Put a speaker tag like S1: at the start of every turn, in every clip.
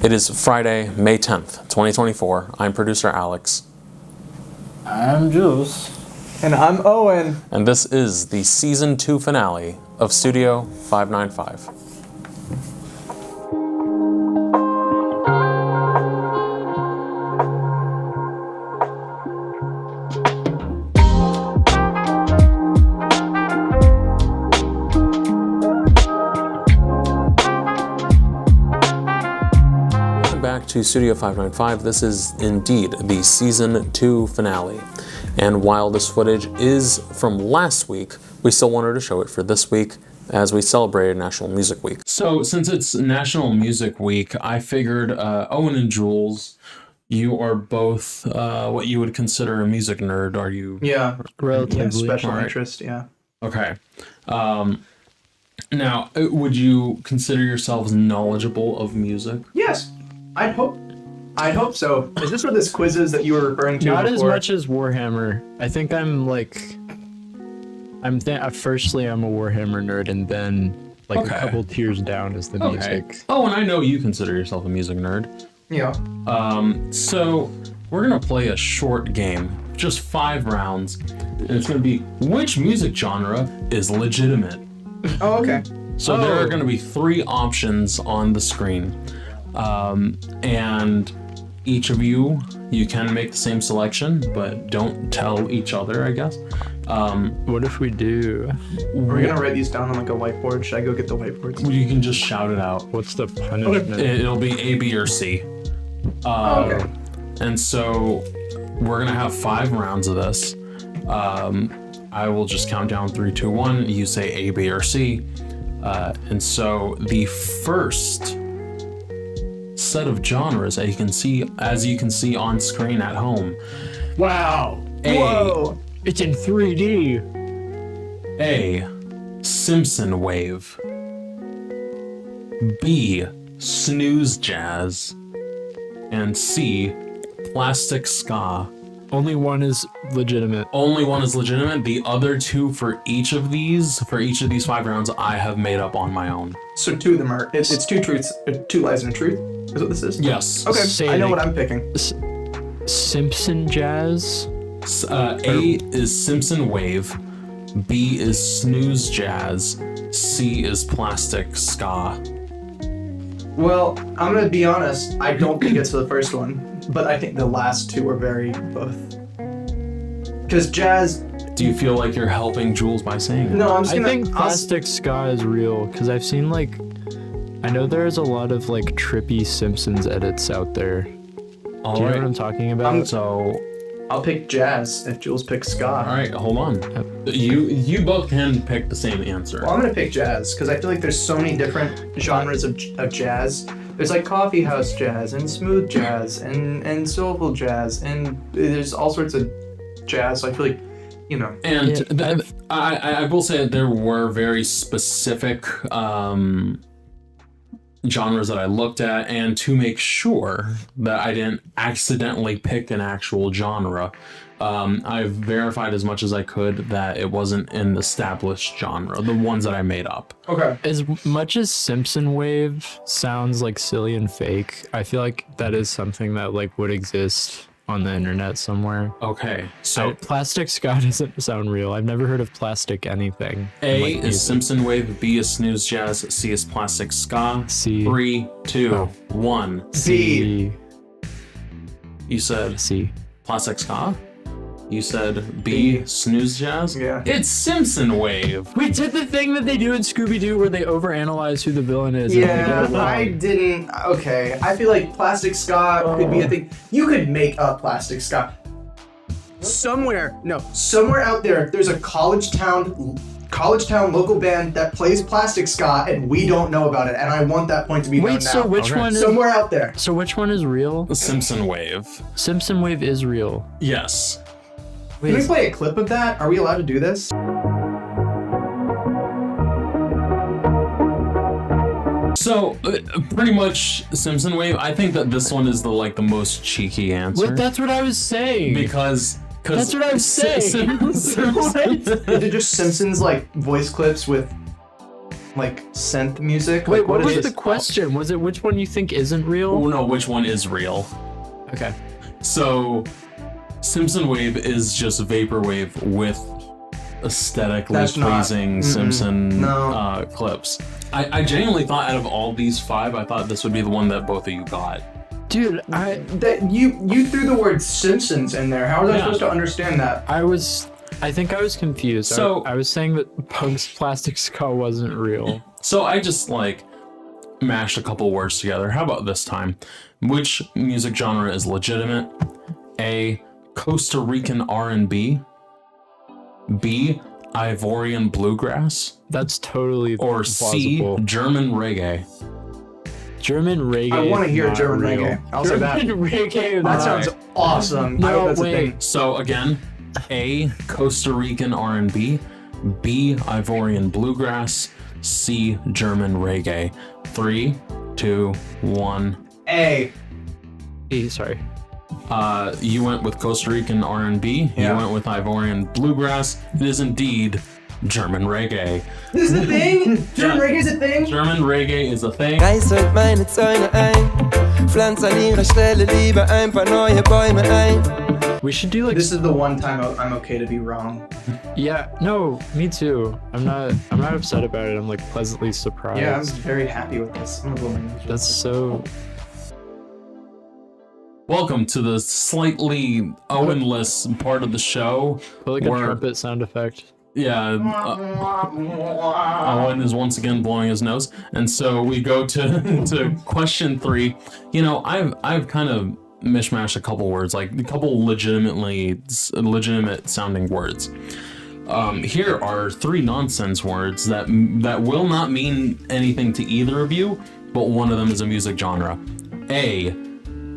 S1: It is Friday, May 10th, 2024. I'm producer Alex.
S2: I'm Jules.
S3: And I'm Owen.
S1: And this is the Season 2 finale of Studio 595. To Studio 595, this is indeed the Season 2 finale. And while this footage is from last week, we still wanted to show it for this week as we celebrated National Music Week. So since it's National Music Week, I figured Owen and Jules, you are both what you would consider a music nerd, are you?
S3: Yeah,
S2: relatively.
S3: Yeah, special interest, yeah.
S1: Okay. Now, would you consider yourselves knowledgeable of music?
S3: Yes. I'd hope so. Is this what this quiz is that you were referring to
S2: Not
S3: before?
S2: as much as Warhammer. I think I'm firstly I'm a Warhammer nerd, and then a couple tiers down is the music.
S1: Oh, and I know you consider yourself a music nerd.
S3: Yeah.
S1: So we're gonna play a short game, just 5 rounds, and it's gonna be which music genre is legitimate.
S3: Oh, okay.
S1: So there are gonna be 3 options on the screen. And each of you can make the same selection, but don't tell each other, I guess.
S2: What if we do?
S3: Are we gonna write these down on a whiteboard? Should I go get the whiteboards?
S1: You can just shout it out.
S2: What's the punishment?
S1: It'll be A, B, or C.
S3: Okay.
S1: And so we're gonna have 5 rounds of this. I will just count down 3, 2, 1. You say A, B, or C. And so the first set of genres as you can see on screen at home.
S2: Wow!
S3: Whoa!
S2: It's in 3D.
S1: A. Simpson wave. B. Snooze jazz. And C. Plastic ska.
S2: Only one is legitimate.
S1: Only one is legitimate. The other 2 for each of these 5 rounds, I have made up on my own.
S3: So 2 of them are. It's 2 truths, 2 lies and a truth. Is what this is?
S1: Yes.
S3: Okay. I know what I'm picking.
S2: Simpson jazz.
S1: A is Simpson wave. B is snooze jazz. C is plastic ska.
S3: Well, I'm gonna be honest. I don't think it's the first one, but I think the last 2 are very both. Because jazz.
S1: Do you feel like you're helping Jules by saying it?
S3: No, I'm just gonna.
S2: I think plastic ska is real because I've seen I know there's a lot of trippy Simpsons edits out there. Do you know what I'm talking about?
S3: I'll pick jazz if Jules picks ska.
S1: All right, hold on. You both can pick the same answer.
S3: Well, I'm gonna pick jazz because I feel like there's so many different genres of jazz. There's coffee house jazz and smooth jazz and soulful jazz and there's all sorts of jazz. So I feel like,
S1: And I will say that there were very specific genres that I looked at, and to make sure that I didn't accidentally pick an actual genre, I've verified as much as I could that it wasn't an established genre, the ones that I made up.
S3: Okay.
S2: As much as Simpson wave sounds silly and fake, I feel like that is something that would exist on the internet somewhere.
S1: Okay, so
S2: plastic ska doesn't sound real. I've never heard of plastic anything.
S1: A is Simpson wave, B is snooze jazz, C is plastic ska.
S2: C.
S1: 3, 2, 1.
S3: C.
S1: You said
S2: C.
S1: Plastic ska? You said B, snooze jazz?
S3: Yeah.
S1: It's Simpson wave.
S2: We did the thing that they do in Scooby-Doo where they overanalyze who the villain is.
S3: Yeah, I didn't. Okay, I feel like plastic ska could be a thing. You could make a plastic ska. Somewhere out there, there's a college town local band that plays plastic ska, and we don't know about it. And I want that point to be known now.
S2: so which one is...
S3: Somewhere out there.
S2: So which one is real?
S1: The Simpson wave.
S2: Simpson wave is real.
S1: Yes.
S3: Can we play a clip of that? Are we allowed to do this?
S1: So, pretty much Simpson wave. I think that this one is the most cheeky answer.
S2: What? That's what I was saying.
S1: Because
S2: that's what I was saying.
S3: Is it just Simpsons voice clips with like synth music.
S2: Wait,
S3: Like,
S2: what was
S3: is
S2: the
S3: this?
S2: question? Was it which one you think isn't real?
S1: Oh no, which one is real?
S2: Okay.
S1: So, Simpson wave is just vaporwave with aesthetically
S3: That's not-
S1: pleasing Simpson
S3: No.
S1: clips. I genuinely thought out of all these 5, I thought this would be the one that both of you got.
S2: Dude,
S3: That you threw the word Simpsons in there. How was I
S1: Yeah.
S3: supposed to understand that?
S2: I think I was confused.
S1: So-
S2: I was saying that Punk's plastic skull wasn't real.
S1: So I just like mashed a couple words together. How about this time? Which music genre is legitimate? A. Costa Rican R&B. B. Ivorian bluegrass.
S2: That's totally
S1: Or C.
S2: plausible.
S1: German reggae.
S2: German reggae.
S3: I want to hear
S2: not
S3: German
S2: real.
S3: reggae. I'll say that.
S2: German reggae.
S3: That
S1: Alright.
S3: sounds awesome. I
S2: No,
S3: hope that's
S2: wait.
S3: a thing.
S1: So again, A. Costa Rican R&B. B. Ivorian bluegrass. C. German reggae. 3, 2, 1.
S3: A.
S2: Sorry.
S1: You went with Costa Rican R&B.
S3: Yeah.
S1: You went with Ivorian bluegrass. It is indeed German reggae.
S3: This is a thing. German reggae is a thing.
S1: German reggae is a thing.
S4: Reißt meine Zäune ein, pflanzt an ihrer Stelle lieber ein paar neue Bäume ein.
S2: We should do like
S3: This is the one time I'm okay to be wrong.
S2: yeah, no, me too. I'm not upset about it. I'm like pleasantly surprised.
S3: Yeah, I'm very happy with this. I'm gonna blow my nose.
S2: That's so
S1: Welcome to the slightly Owen-less part of the show.
S2: put like a
S1: where-
S2: trumpet sound effect.
S1: Yeah, Owen is once again blowing his nose, and so we go to to question 3. You know, I've kind of mishmashed a couple words, like a couple legitimate sounding words. Here are 3 nonsense words that will not mean anything to either of you, but one of them is a music genre. A.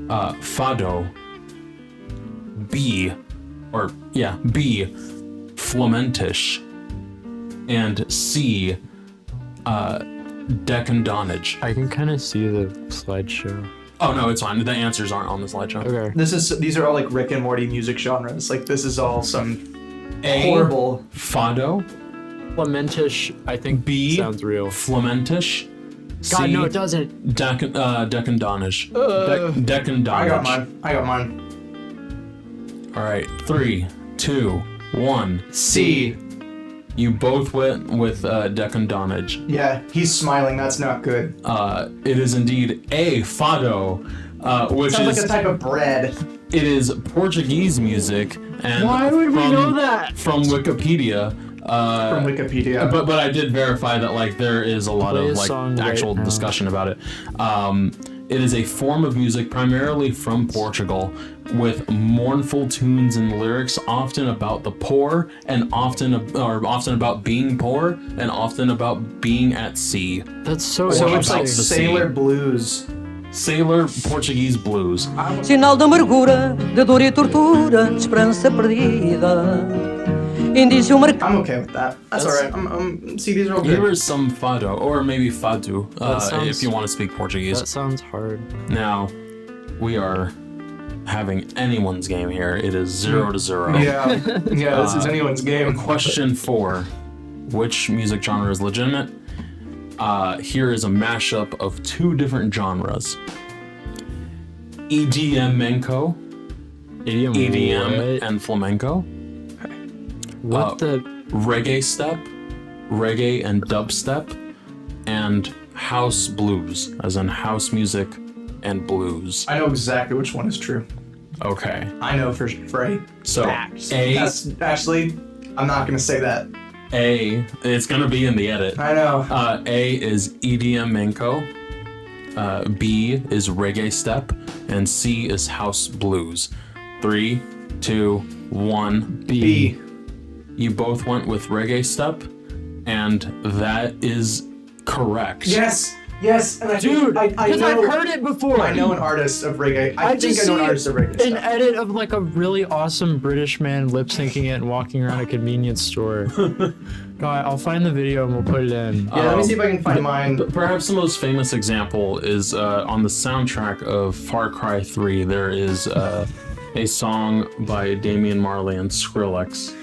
S1: Fado. B. Flamentish. And C. Decandonage.
S2: I can kind of see the slideshow.
S1: Oh no, it's fine. The answers aren't on the slideshow.
S2: Okay.
S3: These are all like Rick and Morty music genres. Like this is all some
S1: A.
S3: horrible.
S1: Fado.
S2: Lamentish, I think
S1: B.
S2: sounds real.
S1: Flamentish.
S2: God,
S1: C.
S2: no, it doesn't.
S1: Decandonage. Decandonage.
S3: I got mine.
S1: All right, 3, 2, 1.
S3: C.
S1: You both went with Decandonage.
S3: Yeah, he's smiling. That's not good.
S1: It is indeed a fado, which
S3: Sounds
S1: is
S3: like a type of bread.
S1: it is Portuguese music. And
S2: Why would we know that?
S1: From Wikipedia.
S3: From Wikipedia.
S1: But I did verify that like there is a lot
S2: Play
S1: of
S2: a
S1: like
S2: song
S1: actual
S2: right now.
S1: discussion about it. It is a form of music primarily from Portugal, with mournful tunes and lyrics, often about the poor, and often about being poor, and often about being at sea.
S2: That's so
S3: So
S1: Wow.
S3: it's like
S1: About the
S3: Sailor
S1: sea.
S3: Blues.
S1: Sailor Portuguese blues.
S5: Sinal de amargura, de dor e tortura, de esperança perdida. Indicia o mercado.
S3: I'm okay with that. That's alright. See, these are all
S1: Here
S3: good.
S1: is some fado, or maybe fado,
S2: sounds-
S1: if you want to speak Portuguese.
S2: That sounds hard.
S1: Now, we are having anyone's game here. It is 0 to 0.
S3: Yeah, yeah. This is anyone's game.
S1: Question 4. Which music genre is legitimate? Here is a mashup of 2 different genres. EDM-menko,
S2: EDM.
S1: EDM and flamenco.
S2: What the?
S1: Reggae step, reggae and dubstep, and house blues, as in house music and blues.
S3: I know exactly which one is true.
S1: Okay.
S3: I know for A.
S1: So,
S3: Facts.
S1: A,
S3: That's actually, I'm not gonna say that.
S1: it's gonna be in the edit.
S3: I know.
S1: A is EDM-menko, B is reggae step, and C is house blues. 3, 2, 1.
S3: B.
S1: You both went with reggae step, and that is correct.
S3: Yes. Yes. And I
S2: Dude,
S3: I
S2: because
S3: know.
S2: I've heard it before.
S3: I know an artist of reggae. I think
S2: just
S3: I know an
S2: see
S3: artist of reggae.
S2: an
S3: stuff.
S2: edit of like a really awesome British man lip syncing it and walking around a convenience store. God, I'll find the video and we'll put it in.
S3: Yeah, let me see if I can find mine.
S1: But perhaps the most famous example is on the soundtrack of Far Cry 3. There is a song by Damian Marley and Skrillex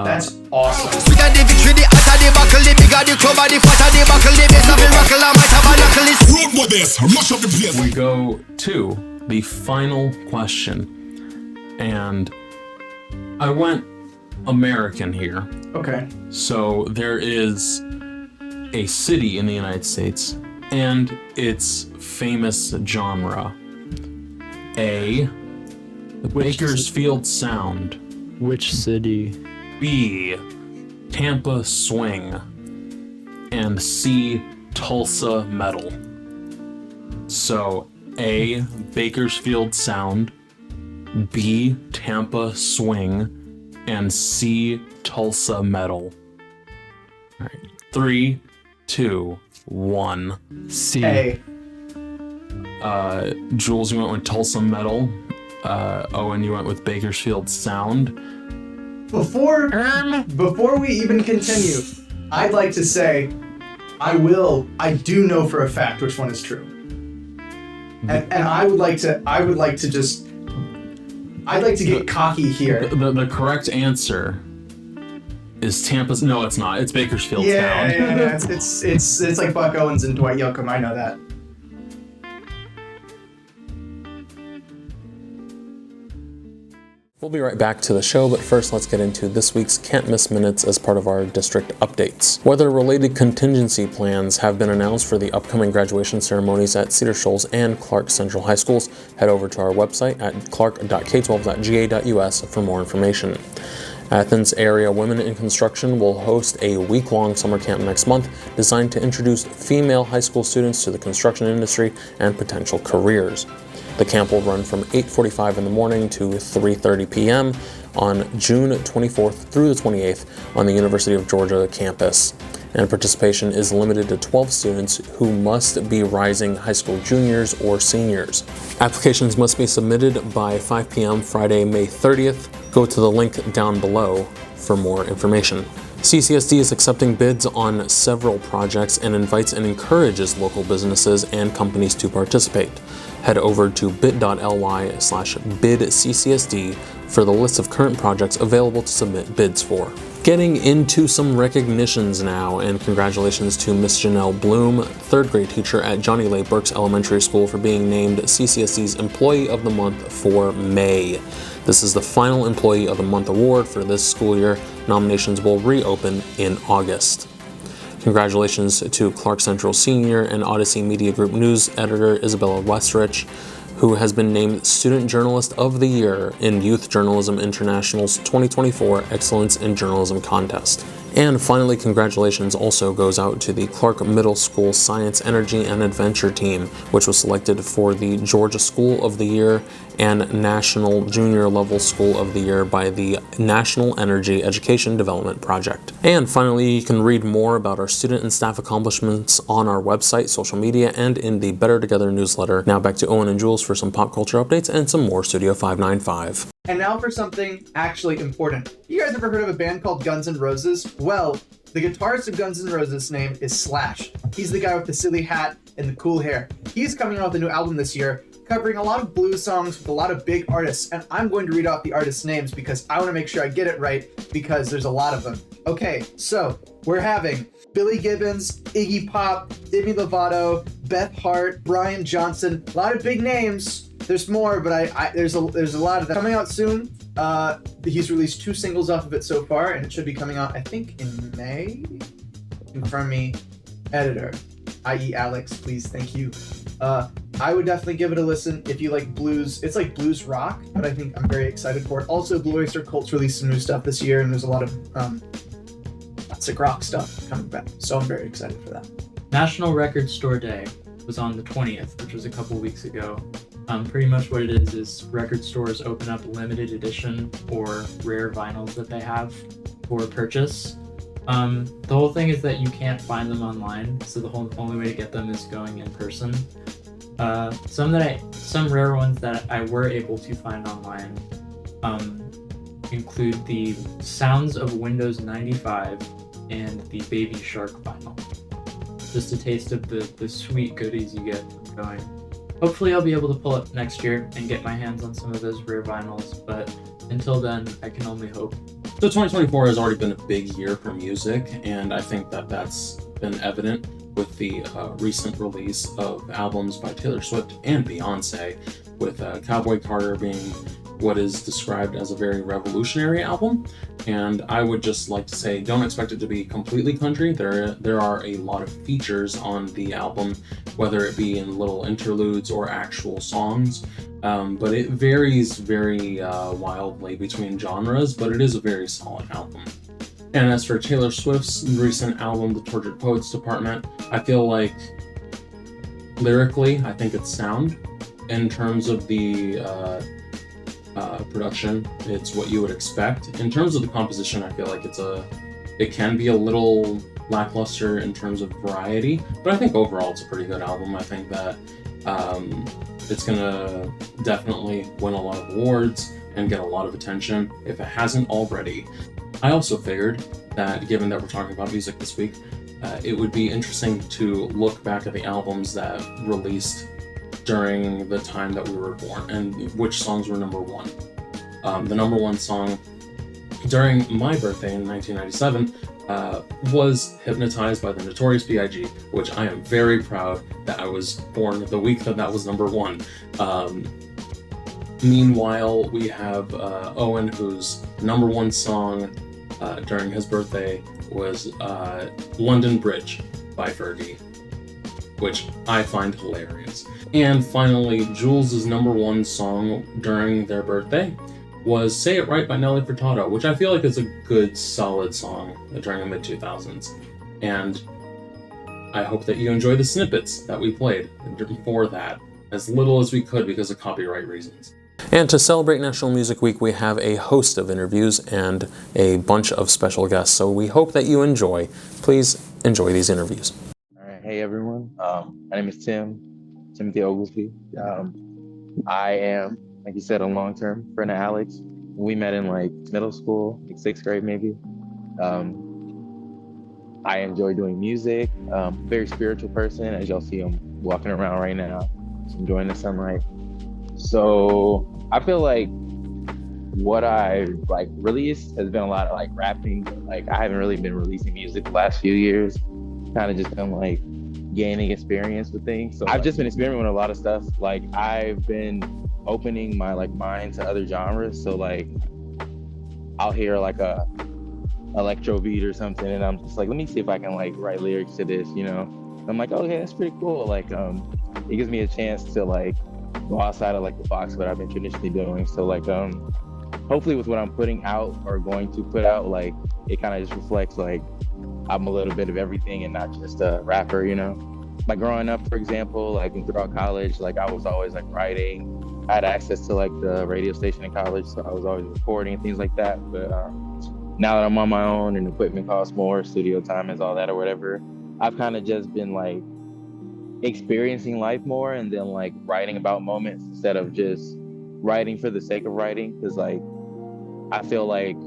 S3: That's awesome.
S1: We go to the final question, and I went American here.
S3: Okay.
S1: So there is a city in the United States and its famous genre. A, the Bakersfield Sound.
S2: Which city?
S1: B, Tampa Swing. And C, Tulsa Metal. So A, Bakersfield Sound. B, Tampa Swing. And C, Tulsa Metal. All right. 3, 2, 1.
S2: C.
S3: A.
S1: Jules, you went with Tulsa Metal. Owen, you went with Bakersfield Sound.
S3: Before we even continue, I'd like to say I do know for a fact which one is true. And I'd like to get cocky here.
S1: The correct answer is Tampa's. No, it's not. It's Bakersfield Sound.
S3: Yeah. It's like Buck Owens and Dwight Yoakam. I know that.
S1: We'll be right back to the show, but first let's get into this week's Can't Miss Minutes as part of our district updates. Weather-related contingency plans have been announced for the upcoming graduation ceremonies at Cedar Shoals and Clark Central High Schools. Head over to our website at clark.k12.ga.us for more information. Athens area Women in Construction will host a week-long summer camp next month designed to introduce female high school students to the construction industry and potential careers. The camp will run from 8:45 in the morning to 3:30 p.m. on June 24th through the 28th on the University of Georgia campus. And participation is limited to 12 students who must be rising high school juniors or seniors. Applications must be submitted by 5 p.m. Friday, May 30th. Go to the link down below for more information. CCSD is accepting bids on several projects and invites and encourages local businesses and companies to participate. Head over to bit.ly/bidccsd for the list of current projects available to submit bids for. Getting into some recognitions now, and congratulations to Miss Janelle Bloom, third grade teacher at Johnny Leigh Burks Elementary School, for being named CCSD's Employee of the Month for May. This is the final Employee of the Month award for this school year. Nominations will reopen in August. Congratulations to Clark Central Senior and Odyssey Media Group News Editor Isabella Westrich, who has been named Student Journalist of the Year in Youth Journalism International's 2024 Excellence in Journalism Contest. And finally, congratulations also goes out to the Clark Middle School Science, Energy, and Adventure team, which was selected for the Georgia School of the Year and National Junior Level School of the Year by the National Energy Education Development Project. And finally, you can read more about our student and staff accomplishments on our website, social media, and in the Better Together newsletter. Now back to Owen and Jules for some pop culture updates and some more Studio 595.
S3: And now for something actually important. You guys ever heard of a band called Guns N' Roses? Well, the guitarist of Guns N' Roses' name is Slash. He's the guy with the silly hat and the cool hair. He's coming out with a new album this year, covering a lot of blues songs with a lot of big artists, and I'm going to read off the artists' names because I want to make sure I get it right because there's a lot of them. Okay, so we're having Billy Gibbons, Iggy Pop, Demi Lovato, Beth Hart, Brian Johnson, a lot of big names. There's more, but there's a lot of them coming out soon. He's released 2 singles off of it so far, and it should be coming out, I think, in May. Confirm me, editor, i.e. Alex, please, thank you. I would definitely give it a listen if you like blues. It's like blues rock, but I think I'm very excited for it. Also, Blue Oyster Cult's released some new stuff this year, and there's a lot of classic rock stuff coming back, so I'm very excited for that.
S6: National Record Store Day was on the 20th, which was a couple weeks ago. Pretty much what it is record stores open up limited edition or rare vinyls that they have for purchase. The whole thing is that you can't find them online, so the only way to get them is going in person. Some rare ones that I were able to find online include the Sounds of Windows 95 and the Baby Shark vinyl. Just a taste of the sweet goodies you get from going. Hopefully I'll be able to pull up next year and get my hands on some of those rare vinyls, but until then I can only hope
S1: So 2024 has already been a big year for music, and I think that that's been evident with the recent release of albums by Taylor Swift and Beyonce, with Cowboy Carter being what is described as a very revolutionary album. And I would just like to say, don't expect it to be completely country. There are a lot of features on the album, whether it be in little interludes or actual songs. But it varies very wildly between genres, but it is a very solid album. And as for Taylor Swift's recent album, The Tortured Poets Department, I feel like lyrically, I think it's sound. In terms of the production, it's what you would expect. In terms of the composition, I feel like it can be a little lackluster in terms of variety, but I think overall it's a pretty good album. I think that it's gonna definitely win a lot of awards and get a lot of attention if it hasn't already. I also figured that, given that we're talking about music this week, it would be interesting to look back at the albums that released during the time that we were born and which songs were number one. The number one song during my birthday in 1997 was Hypnotized by the Notorious B.I.G., which I am very proud that I was born the week that was number one. Meanwhile, we have Owen, whose number one song during his birthday was London Bridge by Fergie, which I find hilarious. And finally, Jules' number one song during their birthday was Say It Right by Nelly Furtado, which I feel like is a good, solid song during the mid-2000s. And I hope that you enjoy the snippets that we played for that, as little as we could because of copyright reasons. And to celebrate National Music Week, we have a host of interviews and a bunch of special guests, so we hope that you enjoy. Please enjoy these interviews.
S7: All right, hey everyone. My name is Timothy Oglesby. I am, like you said, a long-term friend of Alex. We met in like middle school, like 6th grade maybe. I enjoy doing music. Very spiritual person, as y'all see I'm walking around right now, enjoying the sunlight. So I feel like what I like released has been a lot of like rapping. Like I haven't really been releasing music the last few years. Kind of just been like gaining experience with things. So I've just been experimenting with a lot of stuff. Like I've been opening my like mind to other genres. So like I'll hear like a electro beat or something and I'm just like, let me see if I can like write lyrics to this, you know? I'm like, okay, that's pretty cool. Like it gives me a chance to like go outside of like the box what I've been traditionally doing. So like hopefully with what I'm putting out or going to put out, like it kind of just reflects like I'm a little bit of everything and not just a rapper, you know? Like growing up, for example, like throughout college, like I was always like writing. I had access to like the radio station in college, so I was always recording and things like that. But now that I'm on my own and equipment costs more, studio time is all that or whatever, I've kind of just been like experiencing life more and then like writing about moments instead of just writing for the sake of writing. Cause like, I feel like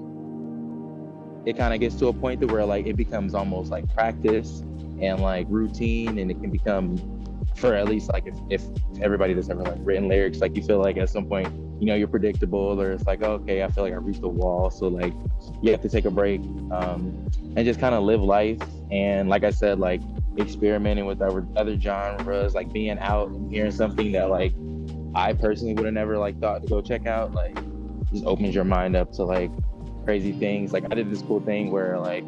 S7: it kind of gets to a point to where like it becomes almost like practice and like routine, and it can become, for at least like if everybody that's ever like written lyrics, like you feel like at some point, you know, you're predictable, or it's like, okay, I feel like I reached a wall, so like you have to take a break and just kind of live life. And like I said, like experimenting with other genres, like being out and hearing something that like I personally would have never like thought to go check out, like just opens your mind up to like crazy things. Like I did this cool thing where like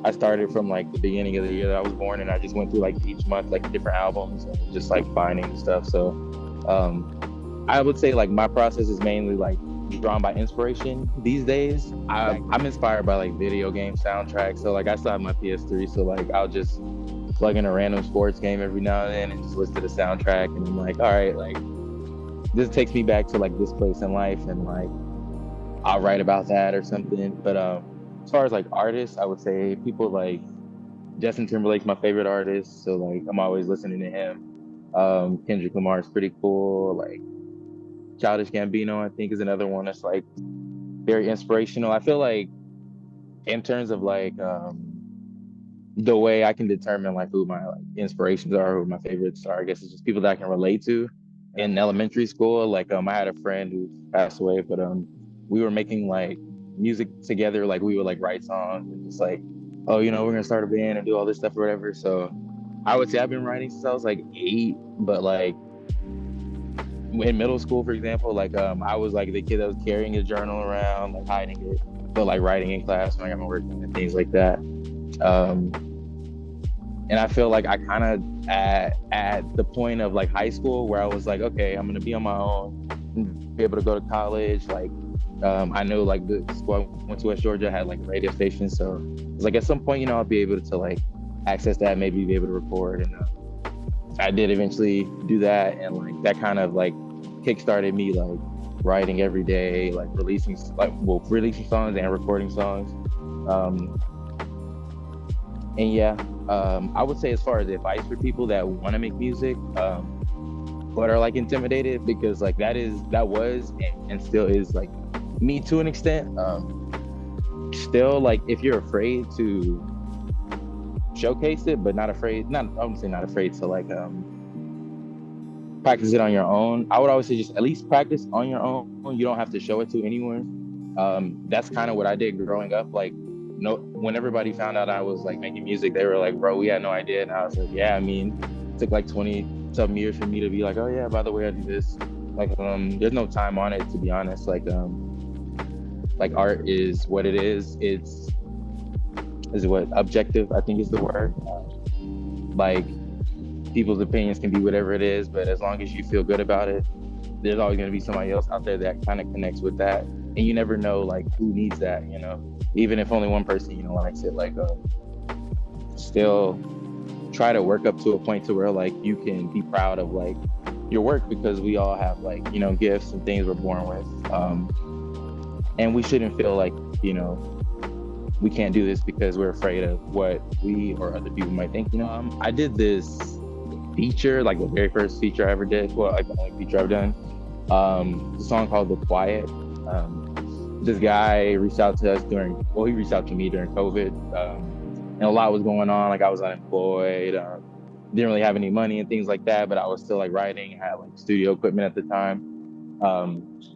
S7: I started from like the beginning of the year that I was born, and I just went through like each month like different albums and just like finding stuff. So I would say like my process is mainly like drawn by inspiration these days. I'm inspired by like video game soundtracks. So like I still have my PS3, so like I'll just plug in a random sports game every now and then and just listen to the soundtrack, and I'm like, all right, like this takes me back to like this place in life, and like I'll write about that or something. But as far as like artists, I would say people like Justin Timberlake's my favorite artist, so like I'm always listening to him. Kendrick Lamar is pretty cool. Like Childish Gambino, I think, is another one that's like very inspirational. I feel like in terms of like the way I can determine like who my like inspirations are, who my favorites are, I guess it's just people that I can relate to. In elementary school, like I had a friend who passed away, but we were making like music together. Like we would like write songs and just like, oh, you know, we're gonna start a band and do all this stuff or whatever. So I would say I've been writing since I was like 8, but like in middle school, for example, like I was like the kid that was carrying a journal around, like hiding it, but like writing in class when I got my work done and things like that. And I feel like I kind of at the point of like high school where I was like, okay, I'm gonna be on my own, be able to go to college. Like I know like the school I went to West Georgia had like a radio station, so it's like at some point, you know, I'll be able to like access that, maybe be able to record. And I did eventually do that, and like that kind of like kickstarted me like writing every day, like releasing songs and recording songs. And yeah, I would say as far as advice for people that want to make music, but are like intimidated, because like that was and still is like me to an extent. Still, like if you're afraid to showcase it, but I wouldn't say not afraid to like practice it on your own. I would always say just at least practice on your own. You don't have to show it to anyone. That's kind of what I did growing up. Like, when everybody found out I was like making music, they were like, bro, we had no idea. And I was like, yeah, I mean, it took like 20 some years for me to be like, oh yeah, by the way, I do this. Like, there's no time on it, to be honest. Like art is what it is. Is what objective, I think is the word. Like people's opinions can be whatever it is, but as long as you feel good about it, there's always going to be somebody else out there that kind of connects with that. And you never know like who needs that, you know, even if only one person, you know, likes it. Like still try to work up to a point to where like you can be proud of like your work, because we all have like, you know, gifts and things we're born with, and we shouldn't feel like, you know, we can't do this because we're afraid of what we or other people might think, you know. I did this feature, like the very first feature I ever did, well, like the only feature I've done, a song called The Quiet. This guy reached out to us he reached out to me during COVID, and a lot was going on. Like I was unemployed, didn't really have any money and things like that, but I was still like writing, had like studio equipment at the time.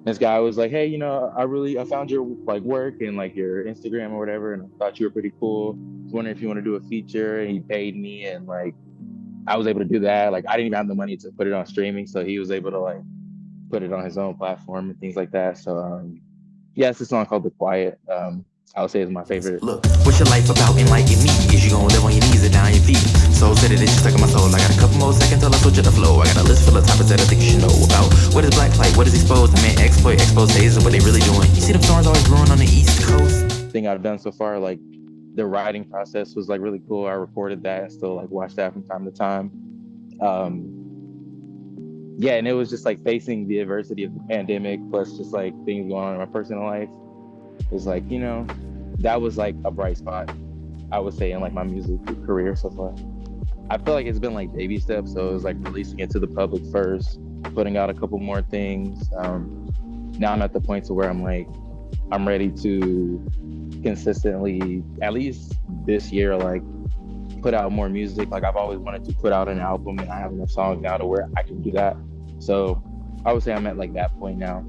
S7: This guy was like, hey, you know, I found your like work and like your Instagram or whatever, and I thought you were pretty cool. I was wondering if you want to do a feature, and he paid me, and like I was able to do that. Like I didn't even have the money to put it on streaming, so he was able to like put it on his own platform and things like that. So yeah, it's a song called The Quiet. I would say it's my favorite.
S8: Look, what's your life about? Enlighten me. Is you gonna live on your knees or down your feet? Soul said it is stuck in my soul. I got a couple more seconds till I switch up the flow. I got a list full of topics that I think you should know about. What is black flight? What is exposed? I mean, exposes of what they really doing. You see them storms always brewing on the East Coast?
S7: Thing I've done so far, like the writing process was like really cool. I recorded that and still like watch that from time to time. Yeah, and it was just like facing the adversity of the pandemic, plus just like things going on in my personal life. It was like, you know, that was like a bright spot, I would say, in like my music career so far. I feel like it's been like baby steps. So it was like releasing it to the public first, putting out a couple more things. Now I'm at the point to where I'm like, I'm ready to consistently, at least this year, like put out more music. Like I've always wanted to put out an album, and I have enough songs now to where I can do that. So I would say I'm at like that point now,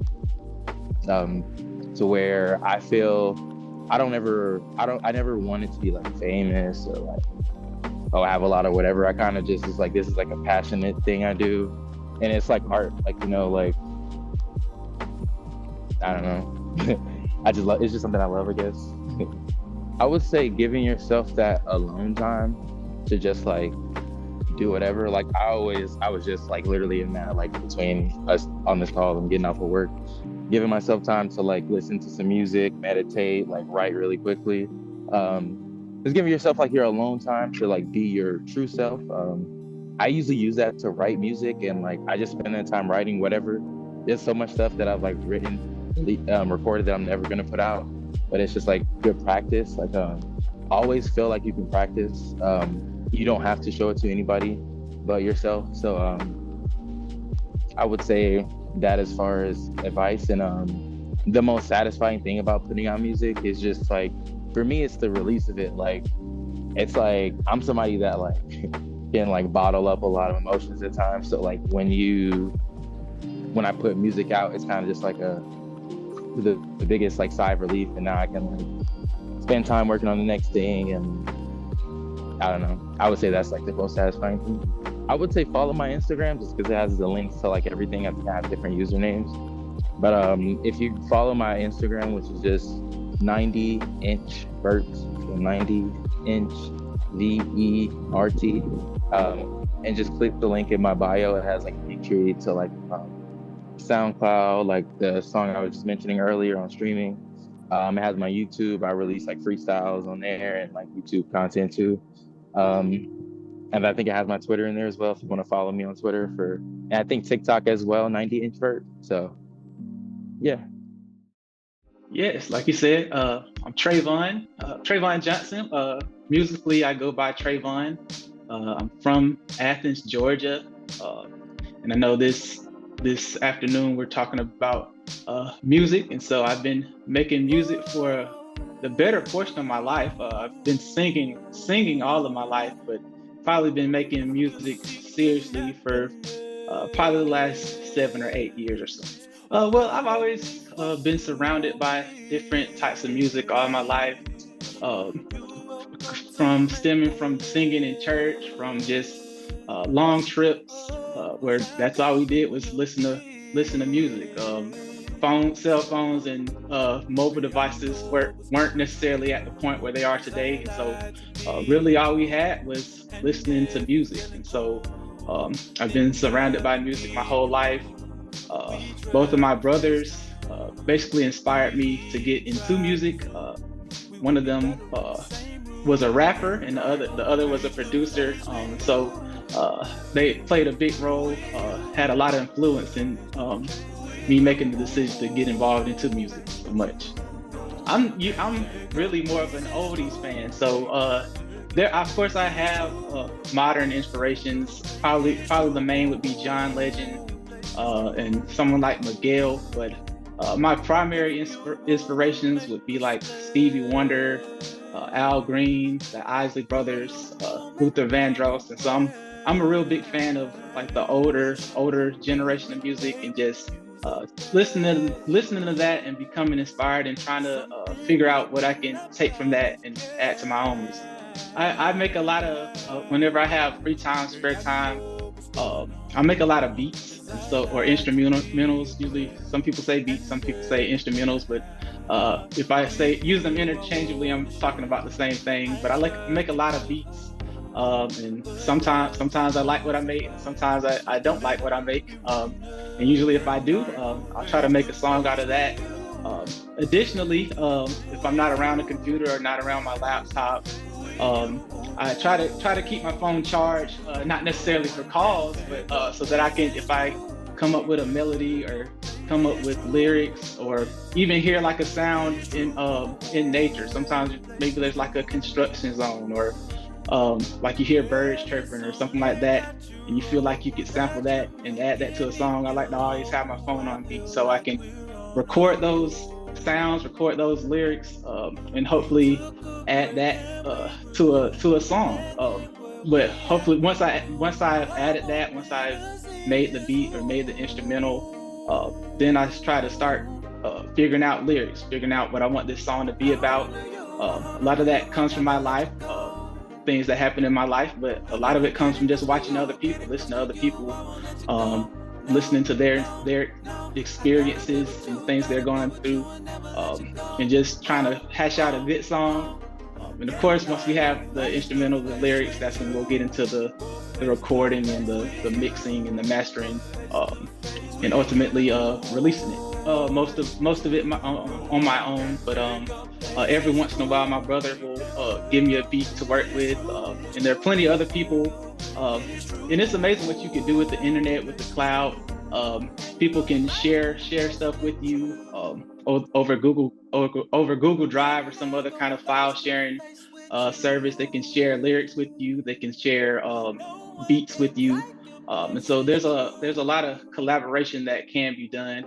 S7: to where I feel I never wanted to be like famous or like, oh, I have a lot of whatever. I kind of just is like, this is like a passionate thing I do, and it's like art, like, you know, like I don't know. I just love, it's just something I love, I guess. I would say giving yourself that alone time to just like do whatever. Like I was just like literally in that, like between us on this call and getting off of work, giving myself time to like listen to some music, meditate, like write really quickly. Just giving yourself like your alone time to like be your true self. I usually use that to write music, and like I just spend that time writing whatever. There's so much stuff that I've like written, recorded that I'm never gonna put out, but it's just like good practice. Like always feel like you can practice. You don't have to show it to anybody but yourself. So I would say that as far as advice. And the most satisfying thing about putting out music is just like, for me, it's the release of it. Like it's like I'm somebody that like can like bottle up a lot of emotions at times. So like when I put music out, it's kind of just like the biggest like sigh of relief, and now I can like spend time working on the next thing. And I don't know, I would say that's like the most satisfying thing. I would say follow my Instagram just because it has the links to like everything. I think I have different usernames, but if you follow my Instagram, which is just 90-inch vert, so 90-inch VERT, and just click the link in my bio. It has like a tree to like SoundCloud, like the song I was just mentioning earlier on streaming. It has my YouTube. I release like freestyles on there and like YouTube content too. And I think it has my Twitter in there as well if you want to follow me on Twitter, and I think TikTok as well, 90-inch vert. So yeah.
S9: Yes, like you said, I'm Trevon Johnson. Musically, I go by Trevon. I'm from Athens, Georgia, and I know this afternoon we're talking about music, and so I've been making music for the better portion of my life. I've been singing all of my life, but probably been making music seriously for probably the last 7 or 8 years or so. Well, I've always been surrounded by different types of music all my life, stemming from singing in church, from just long trips where that's all we did was listen to music. Cell phones and mobile devices weren't necessarily at the point where they are today, and so really all we had was listening to music. And so I've been surrounded by music my whole life. Both of my brothers basically inspired me to get into music. One of them was a rapper, and the other was a producer. So they played a big role, had a lot of influence in me making the decision to get involved into music so much. I'm really more of an oldies fan, so there of course I have modern inspirations. Probably the main would be John Legend and someone like Miguel, but my primary inspirations would be like Stevie Wonder, Al Green, the Isley Brothers, Luther Vandross, and so I'm a real big fan of like the older generation of music, and just listening to that and becoming inspired and trying to figure out what I can take from that and add to my own music. I make a lot of whenever I have free time, spare time, I make a lot of beats, and so, or instrumentals. Usually, some people say beats, some people say instrumentals, but if I use them interchangeably, I'm talking about the same thing. But I make a lot of beats, and sometimes I like what I make, and sometimes I don't like what I make. And usually, if I do, I'll try to make a song out of that. Additionally, if I'm not around a computer or not around my laptop, I try to keep my phone charged, not necessarily for calls, but so that I can, if I come up with a melody or come up with lyrics, or even hear like a sound in nature. Sometimes maybe there's like a construction zone, or like you hear birds chirping or something like that, and you feel like you could sample that and add that to a song. I like to always have my phone on me so I can record those sounds, record those lyrics, and hopefully add that to a song. But hopefully once I've added that, once I've made the beat or made the instrumental, then I try to start figuring out lyrics, figuring out what I want this song to be about. A lot of that comes from my life, things that happen in my life, but a lot of it comes from just watching other people, listening to other people, listening to their experiences and things they're going through, and just trying to hash out a good song. And of course, once we have the instrumental, the lyrics, that's when we'll get into the recording and the mixing and the mastering, and ultimately releasing it. Most of it on my own, but every once in a while, my brother will give me a beat to work with, and there are plenty of other people. And it's amazing what you can do with the internet, with the cloud. People can share stuff with you over Google Drive or some other kind of file sharing service. They can share lyrics with you. They can share beats with you. And so there's a lot of collaboration that can be done.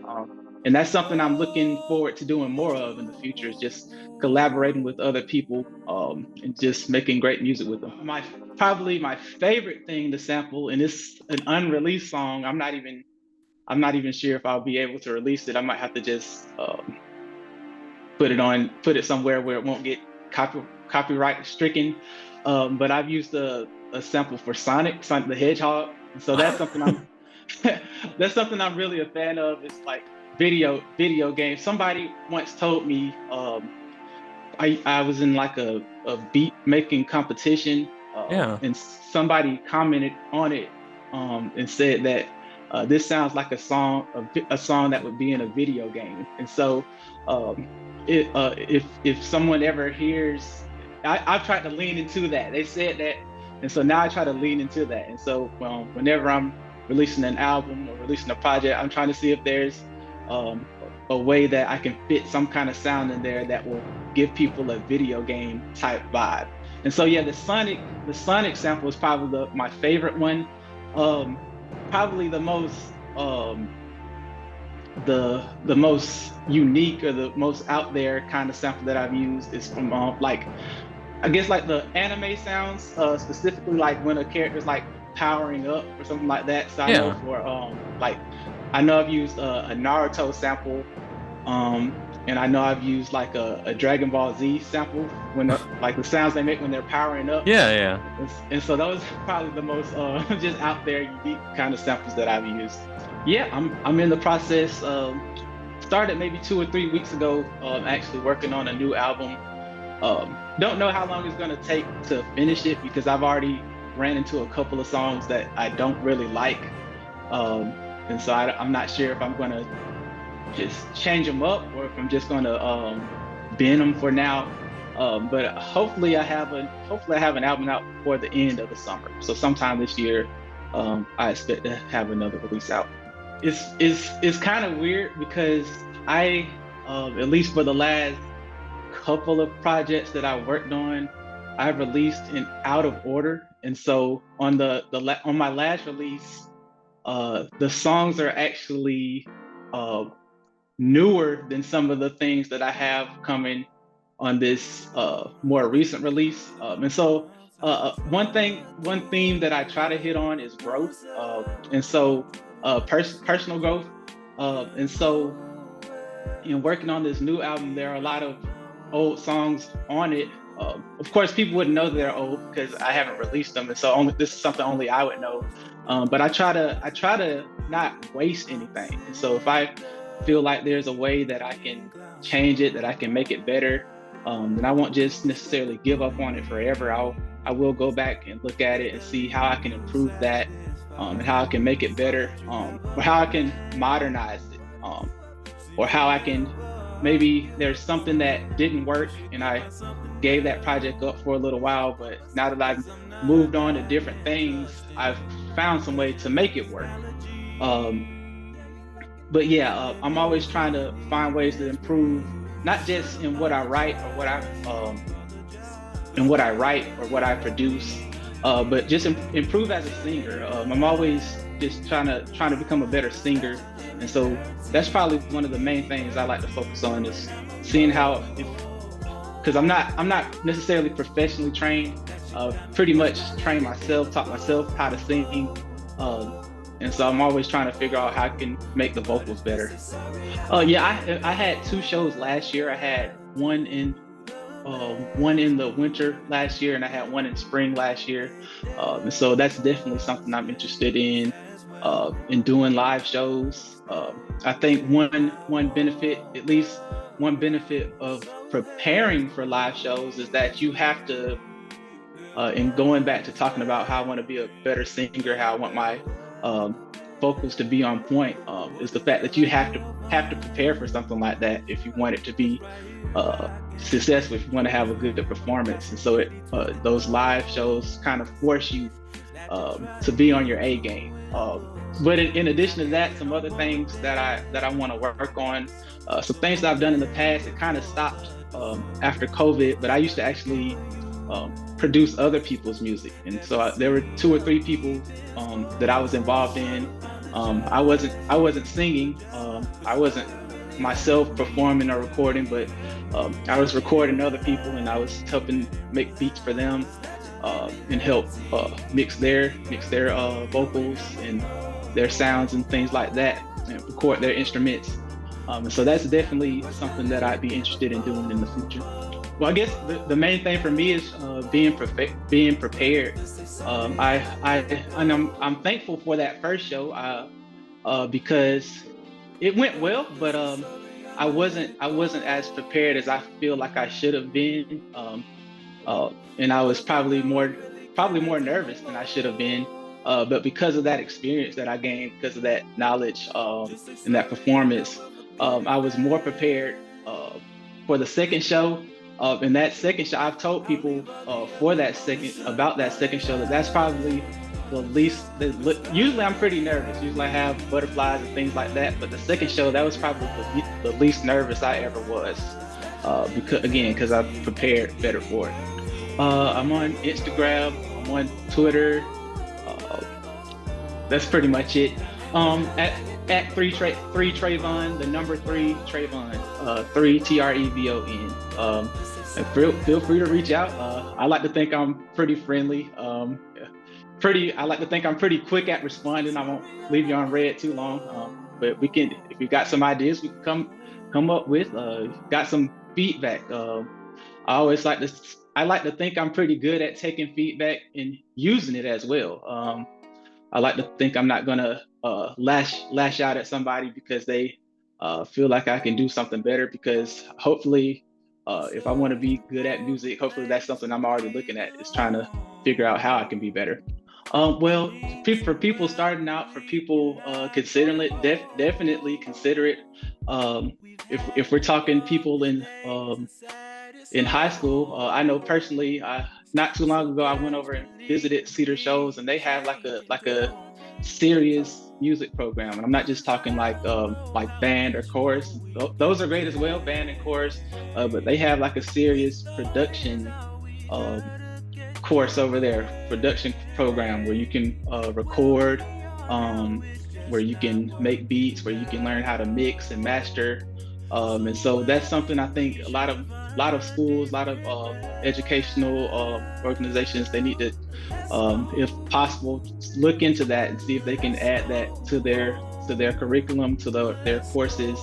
S9: And that's something I'm looking forward to doing more of in the future, is just collaborating with other people, and just making great music with them. Probably my favorite thing to sample, and it's an unreleased song. I'm not even sure if I'll be able to release it. I might have to just put it somewhere where it won't get copyright stricken. But I've used a sample for Sonic the Hedgehog. So that's something that's something I'm really a fan of. It's like video games. Somebody once told me, I was in like a beat making competition, and somebody commented on it, and said that this sounds like a song that would be in a video game. And so if someone ever hears, I've tried to lean into that. They said that, and so now I try to lean into that. And so whenever I'm releasing an album or releasing a project, I'm trying to see if there's a way that I can fit some kind of sound in there that will give people a video game type vibe. And so yeah, the Sonic sample is probably my favorite one. Probably the most the most unique or the most out there kind of sample that I've used is from I guess like the anime sounds, specifically like when a character's like powering up or something like that. So I know for I know I've used a Naruto sample, and I know I've used like a Dragon Ball Z sample when like the sounds they make when they're powering up.
S1: Yeah.
S9: And so those are probably the most just out there unique kind of samples that I've used. Yeah, I'm in the process. Started maybe 2 or 3 weeks ago, actually working on a new album. Don't know how long it's gonna take to finish it because I've already ran into a couple of songs that I don't really like. And so I'm not sure if I'm gonna just change them up or if I'm just gonna bend them for now. But hopefully I have an album out before the end of the summer. So sometime this year, I expect to have another release out. It's kind of weird because I, at least for the last couple of projects that I worked on, I released in out of order. And so on on my last release, the songs are actually newer than some of the things that I have coming on this more recent release. And so one theme that I try to hit on is growth, and so personal growth. And so in working on this new album, there are a lot of old songs on it. Of course, people wouldn't know they're old because I haven't released them, and so this is something only I would know. But I try to not waste anything. And so if I feel like there's a way that I can change it, that I can make it better, then I won't just necessarily give up on it forever. I will go back and look at it and see how I can improve that, and how I can make it better, or how I can modernize it, or how I can, maybe there's something that didn't work and I gave that project up for a little while, but now that I've moved on to different things, I've found some way to make it work. But yeah, I'm always trying to find ways to improve, not just in what I write or what I produce, but just improve as a singer. I'm always just trying to become a better singer, and so that's probably one of the main things I like to focus on, is seeing how, because I'm not necessarily professionally trained, pretty much train myself, taught myself how to sing, and so I'm always trying to figure out how I can make the vocals better. Yeah, I had 2 shows last year. I had one in the winter last year, and I had one in spring last year. And so that's definitely something I'm interested in doing live shows. I think one benefit, at least one benefit of preparing for live shows, is that you have to, and going back to talking about how I want to be a better singer, how I want my vocals to be on point, is the fact that you have to prepare for something like that if you want it to be successful, if you want to have a good performance. And so those live shows kind of force you to be on your A game. But in addition to that, some other things that I want to work on, some things that I've done in the past, it kind of stopped after COVID, but I used to actually produce other people's music. And so there were 2 or 3 people that I was involved in. I wasn't singing. I wasn't myself performing or recording, but I was recording other people, and I was helping make beats for them, and help mix their vocals and their sounds and things like that, and record their instruments. So that's definitely something that I'd be interested in doing in the future. Well, I guess the main thing for me is being prepared. I'm thankful for that first show because it went well, but I wasn't as prepared as I feel like I should have been, and I was probably more nervous than I should have been. But because of that experience that I gained, because of that knowledge and that performance, I was more prepared for the second show. And that second show, I've told people about that second show that's probably the least. Usually I'm pretty nervous. Usually I have butterflies and things like that. But the second show, that was probably the least nervous I ever was. Because I prepared better for it. I'm on Instagram. I'm on Twitter. That's pretty much it. At 3 Trevon, the number 3 Trevon, 3 Trevon. And feel free to reach out. I like to think I'm pretty friendly. I like to think I'm pretty quick at responding. I won't leave you on red too long. But we can, if you got some ideas, we can come up with. Got some feedback. I like to think I'm pretty good at taking feedback and using it as well. I like to think I'm not gonna lash out at somebody because they feel like I can do something better, because hopefully if I want to be good at music, hopefully that's something I'm already looking at, is trying to figure out how I can be better. Well, for people starting out, for people considering it, definitely consider it. If we're talking people in high school, I know personally, not too long ago, I went over and visited Cedar Shoals, and they have like a serious music program. And I'm not just talking like band or chorus. Those are great as well, band and chorus. But they have like a serious production course over there, production program where you can record, where you can make beats, where you can learn how to mix and master. And so that's something I think a lot of schools, a lot of educational organizations, they need to, if possible, look into that and see if they can add that to their curriculum, to their courses.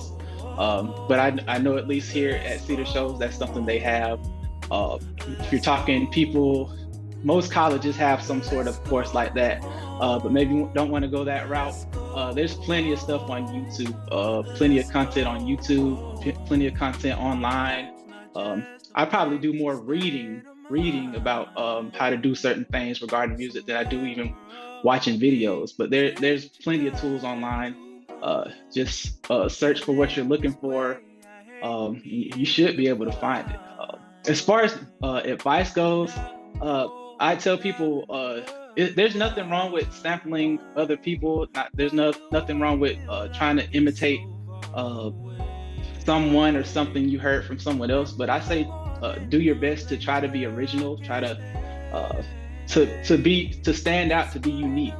S9: But I know at least here at Cedar Shoals, that's something they have. If you're talking people, most colleges have some sort of course like that, but maybe don't want to go that route. There's plenty of stuff on YouTube, plenty of content on YouTube, plenty of content online. I probably do more reading about how to do certain things regarding music than I do even watching videos. But there's plenty of tools online. Just search for what you're looking for. You should be able to find it. As far as advice goes, I tell people there's nothing wrong with sampling other people. There's nothing wrong with trying to imitate someone or something you heard from someone else. But I say do your best to try to be original. Try to stand out, to be unique,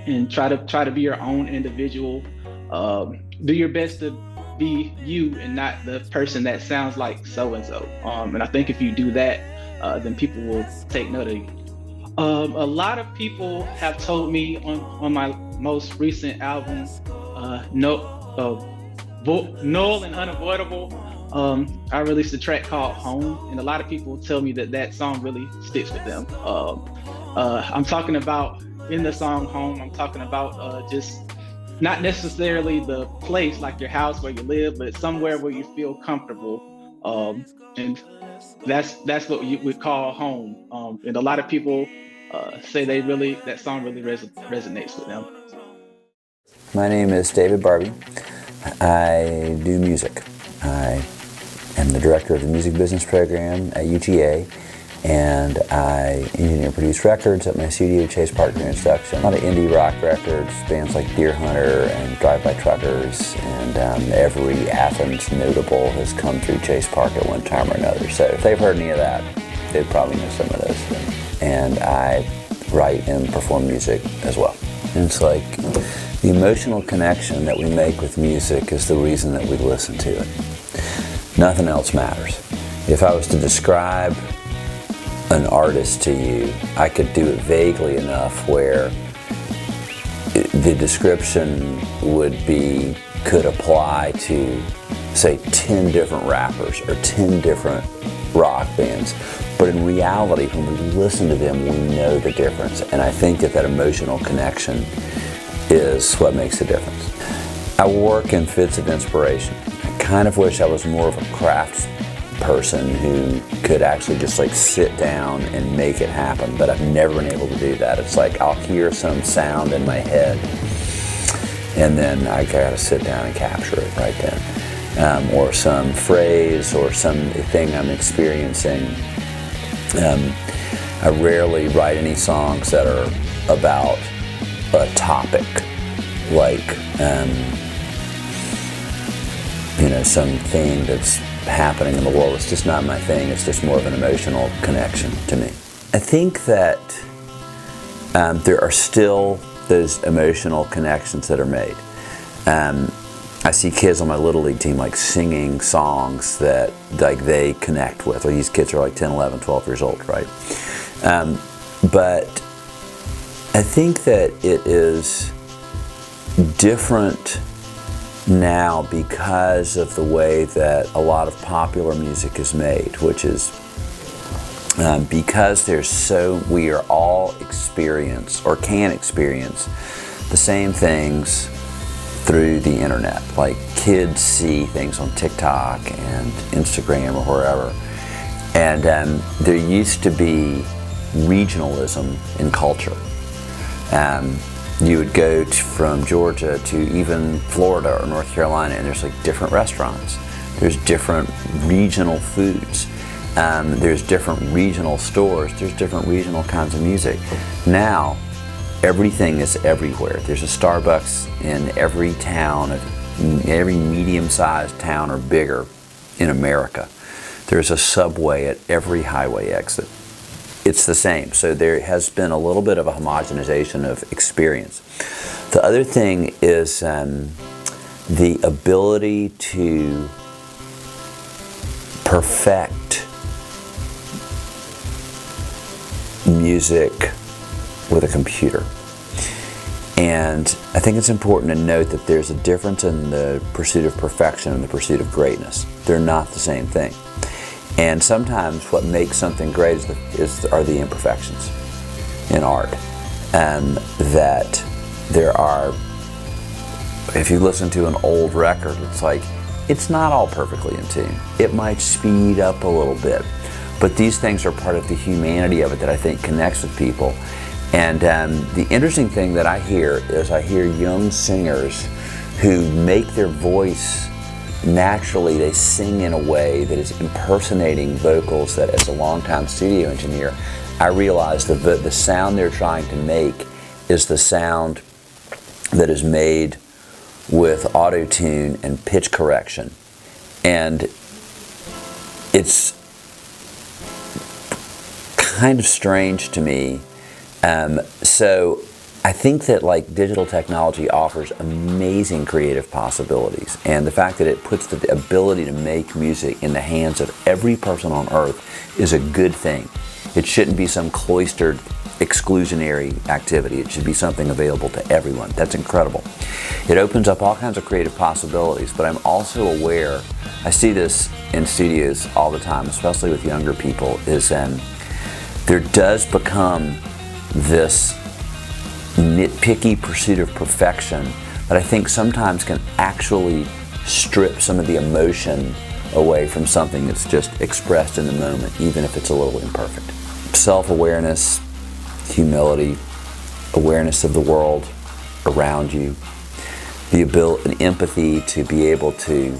S9: and try to be your own individual. Do your best to be you and not the person that sounds like so and so. And I think if you do that, then people will take note of you. A lot of people have told me on my most recent album, Null and Unavoidable, I released a track called Home, and a lot of people tell me that song really sticks with them. I'm talking about, in the song Home, I'm talking about just not necessarily the place like your house where you live, but somewhere where you feel comfortable. And that's what you would call home. And a lot of people say that song really resonates with them.
S10: My name is David Barbe. I do music. I am the director of the music business program at UTA, and I engineer and produce records at my studio, Chase Park Transduction. A lot of indie rock records, bands like Deer Hunter and Drive-By Truckers, and every Athens notable has come through Chase Park at one time or another. So if they've heard any of that, they probably know some of those things. And I write and perform music as well. And it's like the emotional connection that we make with music is the reason that we listen to it. Nothing else matters. If I was to describe an artist to you, I could do it vaguely enough where the description would be could apply to, say, 10 different rappers or 10 different rock bands. But in reality, when we listen to them, we know the difference. And I think that emotional connection is what makes the difference. I work in fits of inspiration. I kind of wish I was more of a craft person who could actually just like sit down and make it happen, but I've never been able to do that. It's like I'll hear some sound in my head and then I gotta sit down and capture it right then. Or some phrase or something I'm experiencing. I rarely write any songs that are about a topic, like something that's happening in the world. It's just not my thing. It's just more of an emotional connection to me. I think that there are still those emotional connections that are made. I see kids on my Little League team like singing songs that like they connect with. These kids are like 10, 11, 12 years old, right? But I think that it is different now because of the way that a lot of popular music is made, which is because we are all experience or can experience the same things through the internet. Like kids see things on TikTok and Instagram or wherever, and there used to be regionalism in culture. You would go from Georgia to even Florida or North Carolina, and there's like different restaurants. There's different regional foods. There's different regional stores. There's different regional kinds of music. Now, everything is everywhere. There's a Starbucks in every town, every medium-sized town or bigger in America. There's a Subway at every highway exit. It's the same. So there has been a little bit of a homogenization of experience. The other thing is the ability to perfect music with a computer. And I think it's important to note that there's a difference in the pursuit of perfection and the pursuit of greatness. They're not the same thing. And sometimes what makes something great are the imperfections in art. That there are, if you listen to an old record, it's like, it's not all perfectly in tune. It might speed up a little bit. But these things are part of the humanity of it that I think connects with people. And the interesting thing that I hear is I hear young singers who make their voice naturally. They sing in a way that is impersonating vocals that, as a longtime studio engineer, I realize that the sound they're trying to make is the sound that is made with auto-tune and pitch correction. And it's kind of strange to me. So I think that like digital technology offers amazing creative possibilities, and the fact that it puts the ability to make music in the hands of every person on earth is a good thing. It shouldn't be some cloistered exclusionary activity. It should be something available to everyone. That's incredible. It opens up all kinds of creative possibilities, but I'm also aware, I see this in studios all the time, especially with younger people, is there does become this nitpicky pursuit of perfection that I think sometimes can actually strip some of the emotion away from something that's just expressed in the moment, even if it's a little imperfect. Self-awareness, humility, awareness of the world around you, the ability and empathy to be able to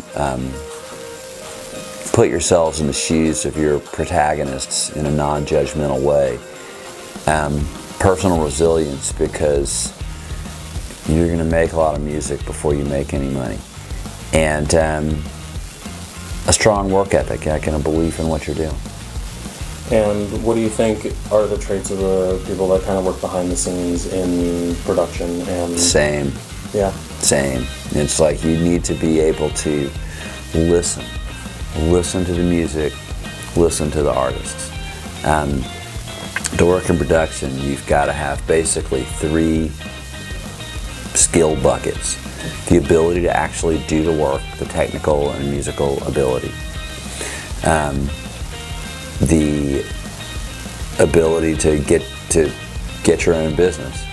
S10: put yourselves in the shoes of your protagonists in a non-judgmental way. Personal resilience, because you're going to make a lot of music before you make any money. And a strong work ethic, and a belief in what you're doing.
S1: And what do you think are the traits of the people that kind of work behind the scenes in production? And
S10: Same.
S1: Yeah.
S10: Same. It's like you need to be able to listen. Listen to the music, listen to the artists. To work in production, you've got to have basically three skill buckets. The ability to actually do the work, the technical and musical ability. The ability to get your own business.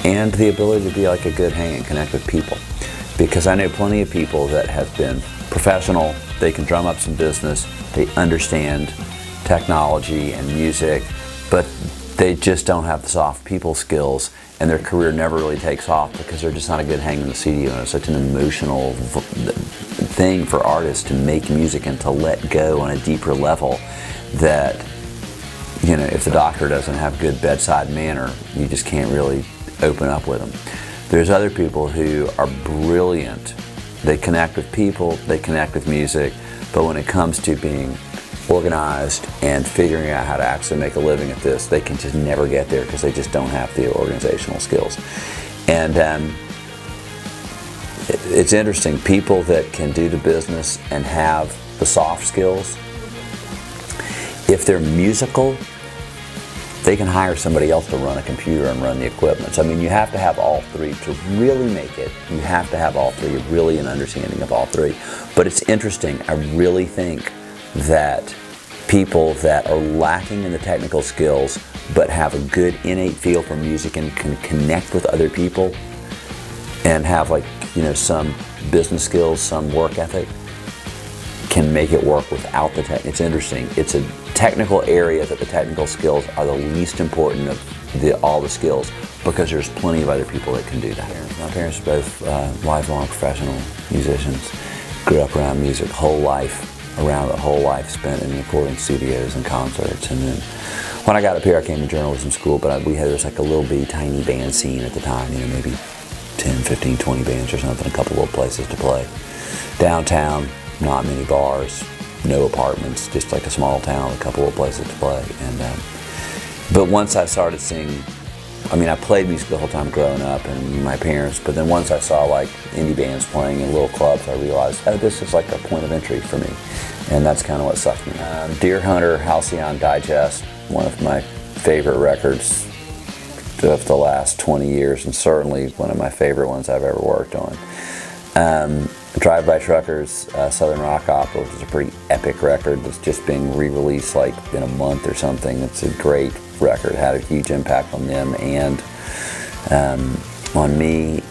S10: And the ability to be like a good hang and connect with people. Because I know plenty of people that have been professional, they can drum up some business, they understand technology and music, but they just don't have the soft people skills, and their career never really takes off because they're just not a good hang in the studio, and it's such an emotional thing for artists to make music and to let go on a deeper level that, you know, if the doctor doesn't have good bedside manner, you just can't really open up with them. There's other people who are brilliant. They connect with people, they connect with music, but when it comes to being organized and figuring out how to actually make a living at this, they can just never get there because they just don't have the organizational skills. And it's interesting, people that can do the business and have the soft skills, if they're musical, they can hire somebody else to run a computer and run the equipment. So I mean, you have to have all three to really make it. You have to have all three, really an understanding of all three. But it's interesting, I really think that people that are lacking in the technical skills but have a good innate feel for music and can connect with other people and have, like, you know, some business skills, some work ethic, can make it work without the tech. It's interesting. It's a technical area that the technical skills are the least important of all the skills, because there's plenty of other people that can do that. My parents are both lifelong professional musicians. Grew up around music, whole life spent in recording studios and concerts. And then when I got up here, I came to journalism school, but there was like a little bitty tiny band scene at the time, you know, maybe 10, 15, 20 bands or something, a couple little places to play. Downtown, not many bars, no apartments, just like a small town, a couple of places to play. And but once I started seeing, I mean, I played music the whole time growing up, and my parents, but then once I saw like indie bands playing in little clubs, I realized, oh, this is like a point of entry for me. And that's kind of what sucked me. Deer Hunter, Halcyon Digest, one of my favorite records of the last 20 years, and certainly one of my favorite ones I've ever worked on. Drive-By Truckers, Southern Rock Opera, which is a pretty epic record that's just being re-released like in a month or something. It's a great record, had a huge impact on them and on me.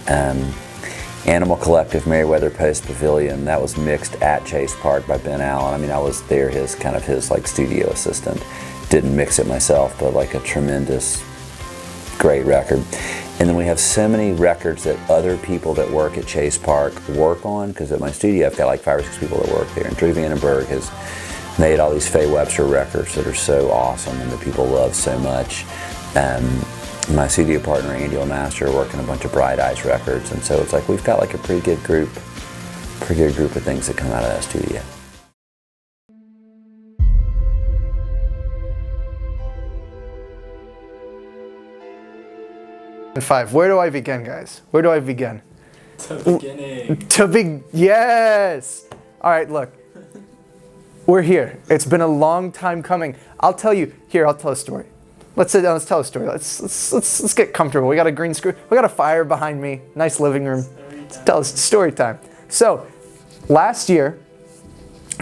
S10: Animal Collective, Merriweather Post Pavilion, that was mixed at Chase Park by Ben Allen. I mean, I was there, his like studio assistant. Didn't mix it myself, but like a tremendous, great record. And then we have so many records that other people that work at Chase Park work on, because at my studio I've got like 5 or 6 people that work there. And Drew Vandenberg has made all these Faye Webster records that are so awesome and that people love so much. My studio partner Andy LeMaster working a bunch of Bright Eyes records, and so it's like we've got like a pretty good group of things that come out of that studio.
S3: Five. Where do I begin, guys? Where do I begin?
S6: Beginning.
S3: Yes! All right, look. We're here. It's been a long time coming. I'll tell a story. Let's sit down, let's tell a story. Let's get comfortable. We got a green screen. We got a fire behind me. Nice living room. Tell us story time. So, last year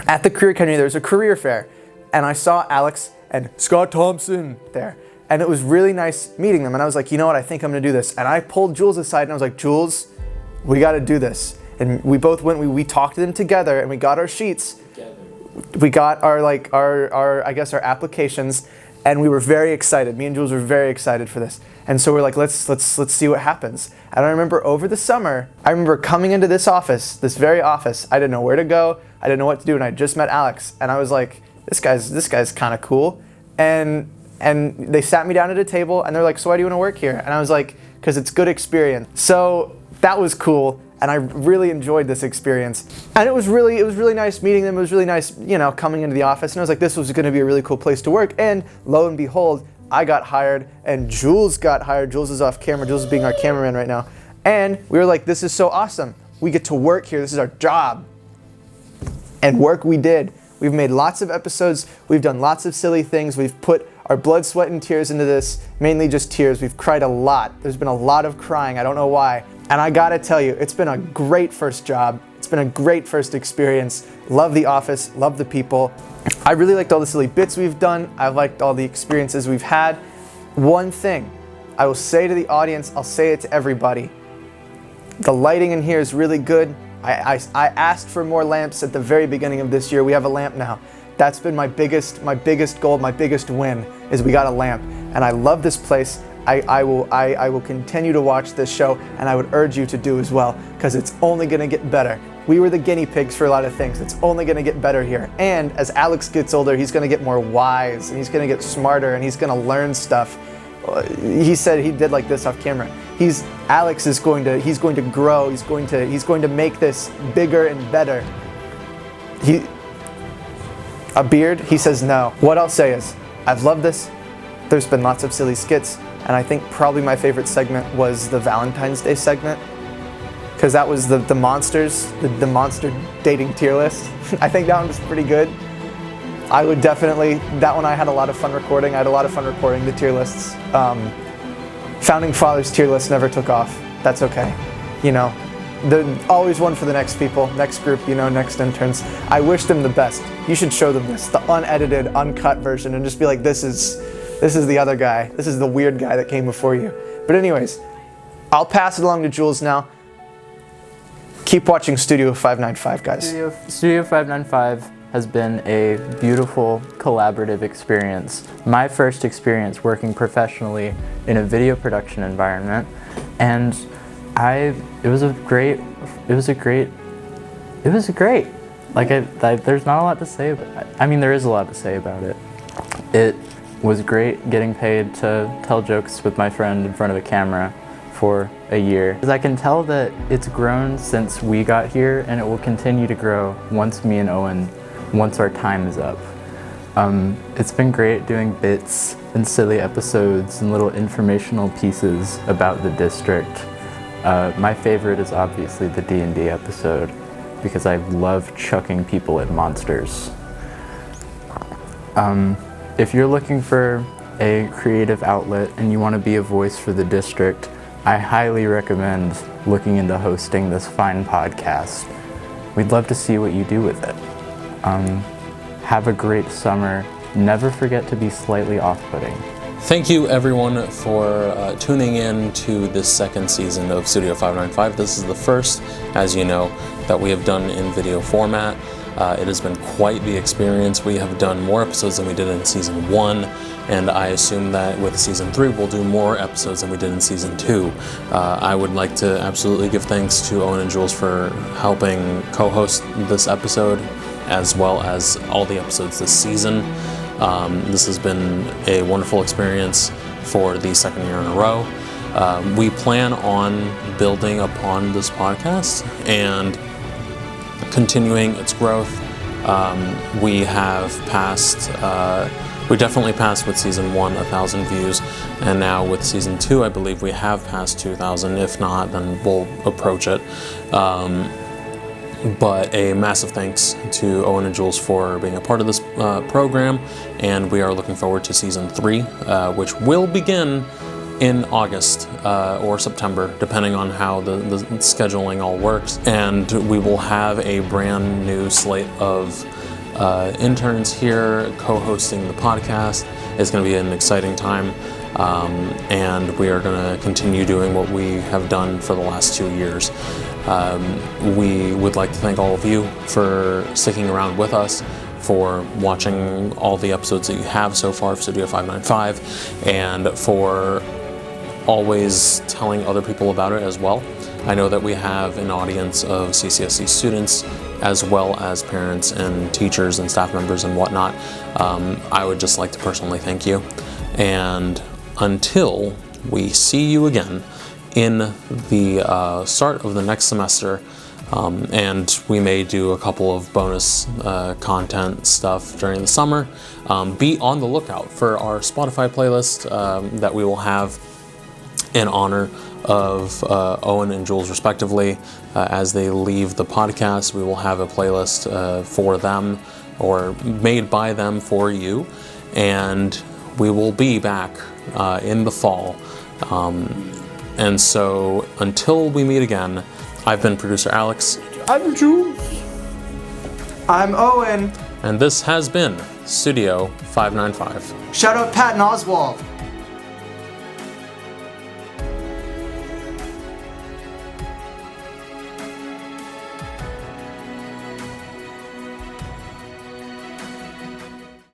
S3: at the Career Academy, there was a career fair, and I saw Alex and Scott Thompson there. And it was really nice meeting them. And I was like, you know what, I think I'm gonna do this. And I pulled Jules aside and I was like, Jules, we gotta do this. And we both went, we talked to them together, and we got our sheets. We got our our applications, and we were very excited. Me and Jules were very excited for this. And so we're like, let's see what happens. And I remember over the summer, I remember coming into this office, this very office. I didn't know where to go. I didn't know what to do. And I just met Alex, and I was like, this guy's kind of cool. And they sat me down at a table, and they're like, so why do you want to work here? And I was like, because it's good experience. So that was cool, and I really enjoyed this experience. And it was really nice meeting them. It was really nice, you know, coming into the office. And I was like, this was going to be a really cool place to work. And lo and behold, I got hired, and Jules got hired. Jules is off camera. Jules is being our cameraman right now. And we were like, this is so awesome. We get to work here. This is our job. And work we did. We've made lots of episodes. We've done lots of silly things. We've put our blood, sweat, and tears into this, mainly just tears. We've cried a lot. There's been a lot of crying. I don't know why. And I gotta tell you, it's been a great first job. It's been a great first experience. Love the office, love the people. I really liked all the silly bits we've done. I liked all the experiences we've had. One thing I will say to the audience, I'll say it to everybody. The lighting in here is really good. I asked for more lamps at the very beginning of this year. We have a lamp now. That's been my biggest goal, my biggest win, is we got a lamp. And I love this place. I will continue to watch this show, and I would urge you to do as well, because it's only gonna get better. We were the guinea pigs for a lot of things. It's only gonna get better here. And as Alex gets older, he's gonna get more wise, and he's gonna get smarter, and he's gonna learn stuff. He said he did like this off camera. Alex is going to grow. He's going to make this bigger and better. A beard? He says no. What I'll say is, I've loved this. There's been lots of silly skits, and I think probably my favorite segment was the Valentine's Day segment, because that was the monsters, the monster dating tier list. I think that one was pretty good. I would definitely, that one I had a lot of fun recording. I had a lot of fun recording the tier lists. Founding Fathers tier list never took off. That's okay. You know, always one for the next people, next group, you know, next interns. I wish them the best. You should show them this, the unedited, uncut version, and just be like, this is the other guy. This is the weird guy that came before you. But anyways, I'll pass it along to Jules now. Keep watching Studio 595, guys.
S2: Studio 595 has been a beautiful collaborative experience. My first experience working professionally in a video production environment, and it was great. Like there's not a lot to say about it. I mean, there is a lot to say about it. It was great getting paid to tell jokes with my friend in front of a camera for a year. Because I can tell that it's grown since we got here, and it will continue to grow once me and Owen, once our time is up. It's been great doing bits and silly episodes and little informational pieces about the district. My favorite is obviously the D&D episode, because I love chucking people at monsters. If you're looking for a creative outlet and you want to be a voice for the district, I highly recommend looking into hosting this fine podcast. We'd love to see what you do with it. Have a great summer. Never forget to be slightly off-putting.
S1: Thank you everyone for tuning in to this second season of Studio 595. This is the first, as you know, that we have done in video format. It has been quite the experience. We have done more episodes than we did in season 1, and I assume that with season 3 we'll do more episodes than we did in season 2. I would like to absolutely give thanks to Owen and Jules for helping co-host this episode, as well as all the episodes this season. This has been a wonderful experience for the second year in a row. We plan on building upon this podcast and continuing its growth. We definitely passed with season 1 1,000 views, and now with season 2 I believe we have passed 2,000. If not, then we'll approach it. But a massive thanks to Owen and Jules for being a part of this program, and we are looking forward to season 3, which will begin in August or September, depending on how the scheduling all works. And we will have a brand new slate of interns here co-hosting the podcast. It's going to be an exciting time, and we are going to continue doing what we have done for the last 2 years. We would like to thank all of you for sticking around with us, for watching all the episodes that you have so far of Studio 595, and for always telling other people about it as well. I know that we have an audience of CCSC students, as well as parents and teachers and staff members and whatnot. I would just like to personally thank you. And until we see you again in the start of the next semester, and we may do a couple of bonus content stuff during the summer, be on the lookout for our Spotify playlist that we will have in honor of Owen and Jules respectively. As they leave the podcast, we will have a playlist for them, or made by them for you, and we will be back in the fall And so until we meet again, I've been producer Alex.
S3: I'm Jules. I'm Owen.
S1: And this has been Studio 595.
S3: Shout out Pat and Oswald.